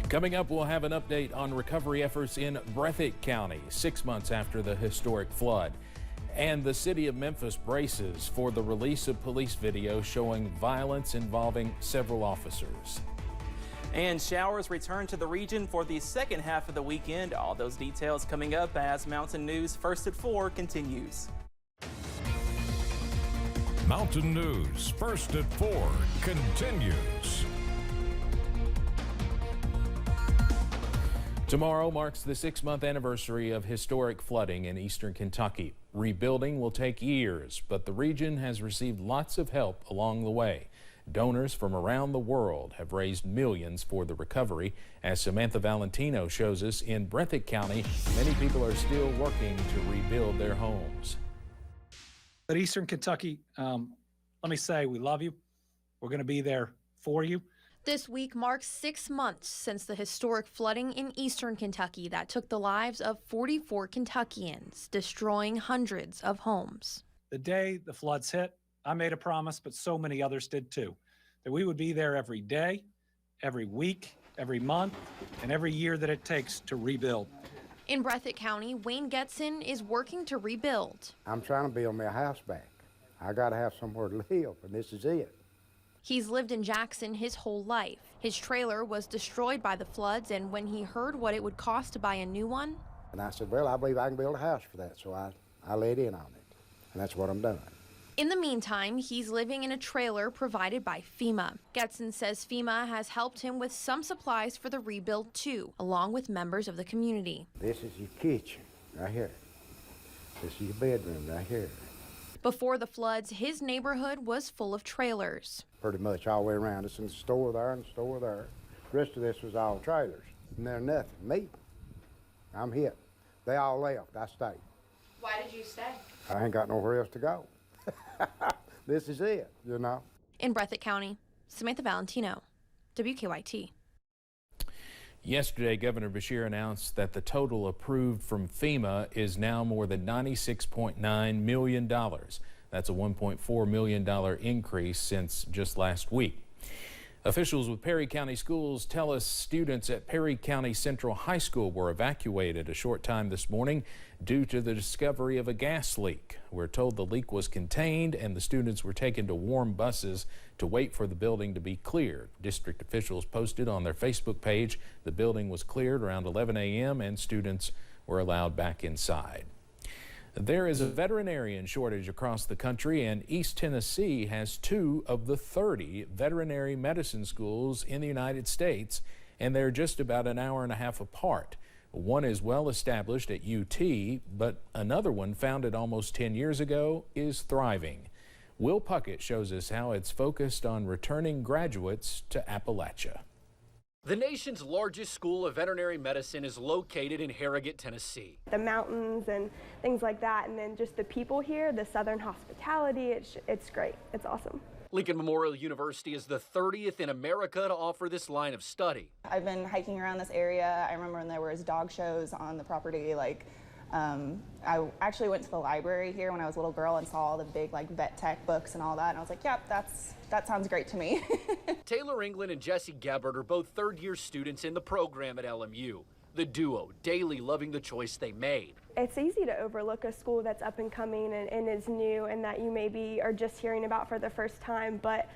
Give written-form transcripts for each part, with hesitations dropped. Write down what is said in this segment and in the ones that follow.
Coming up, we'll have an update on recovery efforts in Breathitt County 6 months after the historic flood. And the city of Memphis braces for the release of police video showing violence involving several officers. And showers return to the region for the second half of the weekend. All those details coming up as Mountain News First at 4 continues. Mountain News First at 4 continues. Tomorrow marks the 6-month anniversary of historic flooding in eastern Kentucky. Rebuilding will take years, but the region has received lots of help along the way. Donors from around the world have raised millions for the recovery. As Samantha Valentino shows us, in Breathitt County, many people are still working to rebuild their homes. But Eastern Kentucky, let me say, we love you. We're going to be there for you. This week marks 6 months since the historic flooding in eastern Kentucky that took the lives of 44 Kentuckians, destroying hundreds of homes. The day the floods hit, I made a promise, but so many others did too, that we would be there every day, every week, every month, and every year that it takes to rebuild. In Breathitt County, Wayne Getson is working to rebuild. I'm trying to build me a house back. I got to have somewhere to live, and this is it. He's lived in Jackson his whole life. His trailer was destroyed by the floods, and when he heard what it would cost to buy a new one, and I said, well, I believe I can build a house for that, so I laid in on it, and that's what I'm doing. In the meantime, he's living in a trailer provided by FEMA. Getson says FEMA has helped him with some supplies for the rebuild too, along with members of the community. This is your kitchen right here. This is your bedroom right here. Before the floods, his neighborhood was full of trailers. Pretty much all the way around. It's in the store there and the store there. The rest of this was all trailers. And they're nothing. Me, I'm hit. They all left. I stayed. Why did you stay? I ain't got nowhere else to go. This is it, you know. In Breathitt County, Samantha Valentino, WKYT. Yesterday, Governor Beshear announced that the total approved from FEMA is now more than $96.9 million. That's a $1.4 million increase since just last week. Officials with Perry County Schools tell us students at Perry County Central High School were evacuated a short time this morning due to the discovery of a gas leak. We're told the leak was contained and the students were taken to warm buses to wait for the building to be cleared. District officials posted on their Facebook page the building was cleared around 11 a.m. and students were allowed back inside. There is a veterinarian shortage across the country, and East Tennessee has 2 of the 30 veterinary medicine schools in the United States, and they're just about an hour and a half apart. One is well established at UT, but another one, founded almost 10 years ago, is thriving. Will Puckett shows us how it's focused on returning graduates to Appalachia. The nation's largest school of veterinary medicine is located in Harrogate, Tennessee. The mountains and things like that, and then just the people here, the Southern hospitality, it's great. It's awesome. Lincoln Memorial University is the 30th in America to offer this line of study. I've been hiking around this area. I remember when there was dog shows on the property. I actually went to the library here when I was a little girl and saw all the big vet tech books and all that, and I was like, yep, that sounds great to me. Taylor England and Jesse Gabbard are both third-year students in the program at LMU. The duo daily loving the choice they made. It's easy to overlook a school that's up and coming and is new and that you maybe are just hearing about for the first time, but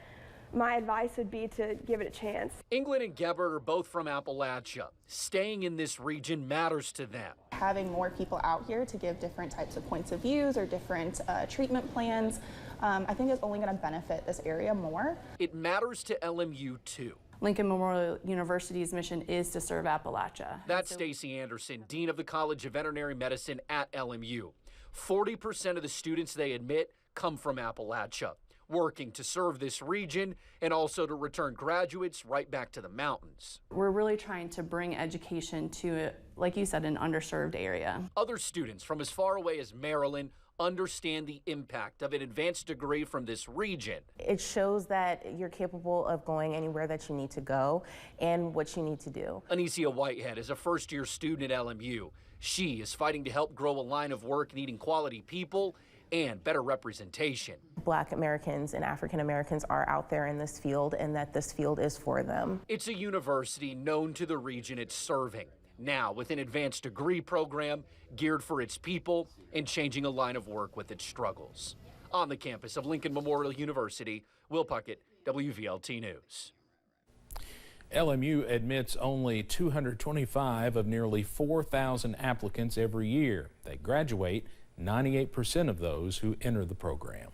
my advice would be to give it a chance. England and Gabbard are both from Appalachia. Staying in this region matters to them. Having more people out here to give different types of points of views or different treatment plans, I think is only going to benefit this area more. It matters to LMU too. Lincoln Memorial University's mission is to serve Appalachia. That's Stacy Anderson, Dean of the College of Veterinary Medicine at LMU. 40% of the students they admit come from Appalachia, working to serve this region and also to return graduates right back to the mountains. We're really trying to bring education to, like you said, an underserved area. Other students from as far away as Maryland understand the impact of an advanced degree from this region. It shows that you're capable of going anywhere that you need to go and what you need to do. Anicia Whitehead is a first-year student at LMU. She is fighting to help grow a line of work needing quality people and better representation. Black Americans and African Americans are out there in this field and that this field is for them. It's a university known to the region it's serving, now with an advanced degree program geared for its people and changing a line of work with its struggles. On the campus of Lincoln Memorial University, Will Puckett, WVLT News. LMU admits only 225 of nearly 4,000 applicants every year. They graduate 98% of those who enter the program.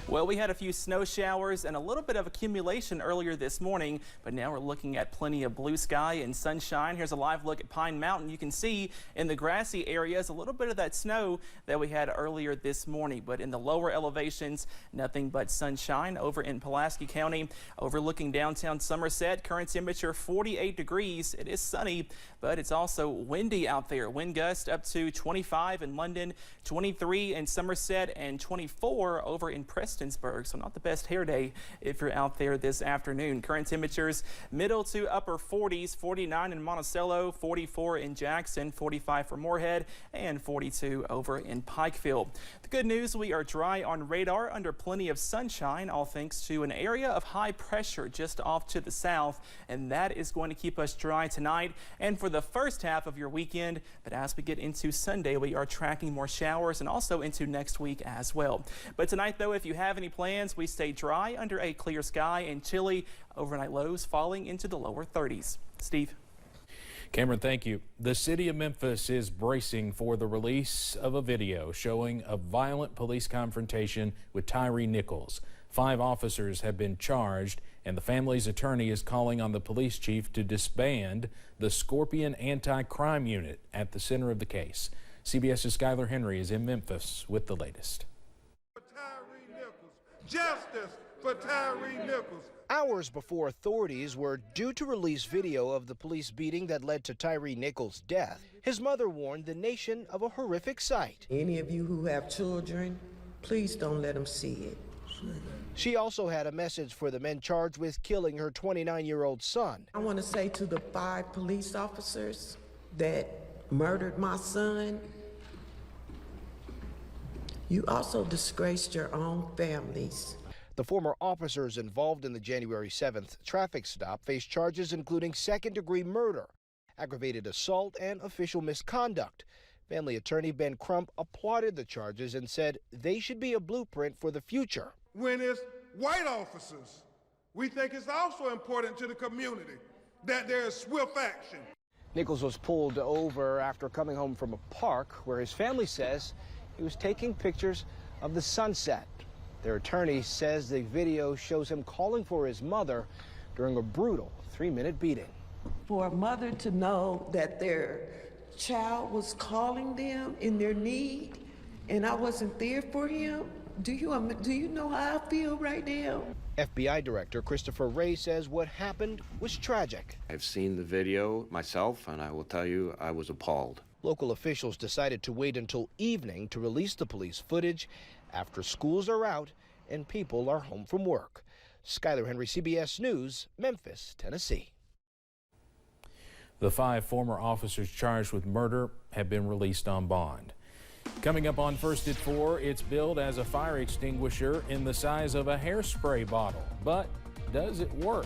Well, we had a few snow showers and a little bit of accumulation earlier this morning, but now we're looking at plenty of blue sky and sunshine. Here's a live look at Pine Mountain. You can see in the grassy areas a little bit of that snow that we had earlier this morning, but in the lower elevations, nothing but sunshine. Over in Pulaski County, overlooking downtown Somerset, current temperature 48 degrees. It is sunny, but it's also windy out there. Wind gust up to 25 in London, 23 in Somerset, and 24 over in Preston. So not the best hair day if you're out there this afternoon. Current temperatures middle to upper 40s, 49 in Monticello, 44 in Jackson, 45 for Moorhead, and 42 over in Pikeville. The good news, we are dry on radar under plenty of sunshine, all thanks to an area of high pressure just off to the south, and that is going to keep us dry tonight and for the first half of your weekend. But as we get into Sunday, we are tracking more showers and also into next week as well. But tonight, though, if you have any plans, we stay dry under a clear sky and chilly, overnight lows falling into the lower 30s. Steve. Cameron, thank you. The city of Memphis is bracing for the release of a video showing a violent police confrontation with Tyree Nichols. 5 officers have been charged, and the family's attorney is calling on the police chief to disband the Scorpion Anti-Crime Unit at the center of the case. CBS's Skylar Henry is in Memphis with the latest. Justice for Tyree Nichols. Hours before authorities were due to release video of the police beating that led to Tyree Nichols' death, his mother warned the nation of a horrific sight. Any of you who have children, please don't let them see it. She also had a message for the men charged with killing her 29-year-old son. I want to say to the 5 police officers that murdered my son, you also disgraced your own families. The former officers involved in the January 7th traffic stop face charges including second-degree murder, aggravated assault, and official misconduct. Family attorney Ben Crump applauded the charges and said they should be a blueprint for the future. When it's white officers, we think it's also important to the community that there is swift action. Nichols was pulled over after coming home from a park where his family says he was taking pictures of the sunset. Their attorney says the video shows him calling for his mother during a brutal 3-minute beating. For a mother to know that their child was calling them in their need and I wasn't there for him, do you know how I feel right now? FBI Director Christopher Wray says what happened was tragic. I've seen the video myself, and I will tell you I was appalled. Local officials decided to wait until evening to release the police footage after schools are out and people are home from work. Skylar Henry, CBS News, Memphis, Tennessee. The 5 former officers charged with murder have been released on bond. Coming up on First at 4, it's billed as a fire extinguisher in the size of a hairspray bottle. But does it work?